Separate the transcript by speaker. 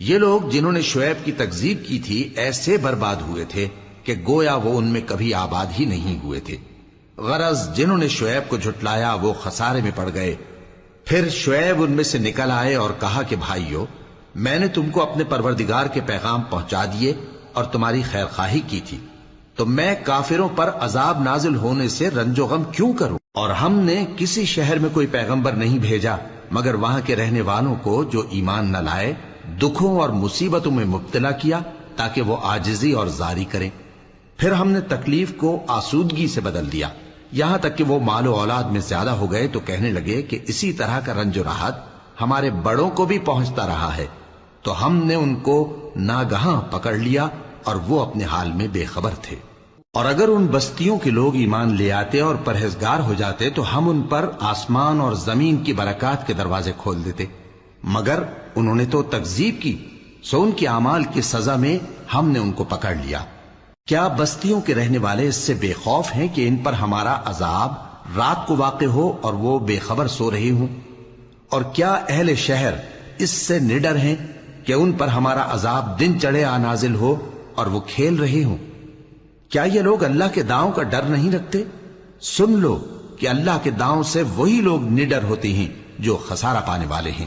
Speaker 1: یہ لوگ جنہوں نے شعیب کی تکذیب کی تھی ایسے برباد ہوئے تھے کہ گویا وہ ان میں کبھی آباد ہی نہیں ہوئے تھے۔ غرض جنہوں نے شعیب کو جھٹلایا وہ خسارے میں پڑ گئے۔ پھر شعیب ان میں سے نکل آئے اور کہا کہ بھائیو، میں نے تم کو اپنے پروردگار کے پیغام پہنچا دیے اور تمہاری خیر خواہی کی تھی، تو میں کافروں پر عذاب نازل ہونے سے رنج و غم کیوں کروں؟ اور ہم نے کسی شہر میں کوئی پیغمبر نہیں بھیجا مگر وہاں کے رہنے والوں کو جو ایمان نہ لائے دکھوں اور مصیبتوں میں مبتلا کیا تاکہ وہ عاجزی اور زاری کریں۔ پھر ہم نے تکلیف کو آسودگی سے بدل دیا، یہاں تک کہ وہ مال و اولاد میں زیادہ ہو گئے تو کہنے لگے کہ اسی طرح کا رنج و راحت ہمارے بڑوں کو بھی پہنچتا رہا ہے، تو ہم نے ان کو ناگہاں پکڑ لیا اور وہ اپنے حال میں بے خبر تھے۔ اور اگر ان بستیوں کے لوگ ایمان لے آتے اور پرہیزگار ہو جاتے تو ہم ان پر آسمان اور زمین کی برکات کے دروازے کھول دیتے، مگر انہوں نے تو تکذیب کی، سو ان کے اعمال کی سزا میں ہم نے ان کو پکڑ لیا۔ کیا بستیوں کے رہنے والے اس سے بے خوف ہیں کہ ان پر ہمارا عذاب رات کو واقع ہو اور وہ بے خبر سو رہے ہوں؟ اور کیا اہل شہر اس سے نڈر ہیں کہ ان پر ہمارا عذاب دن چڑھے آ نازل ہو اور وہ کھیل رہے ہوں؟ کیا یہ لوگ اللہ کے داؤں کا ڈر نہیں رکھتے؟ سن لو کہ اللہ کے داؤں سے وہی لوگ نڈر ہوتے ہیں جو خسارہ پانے والے ہیں۔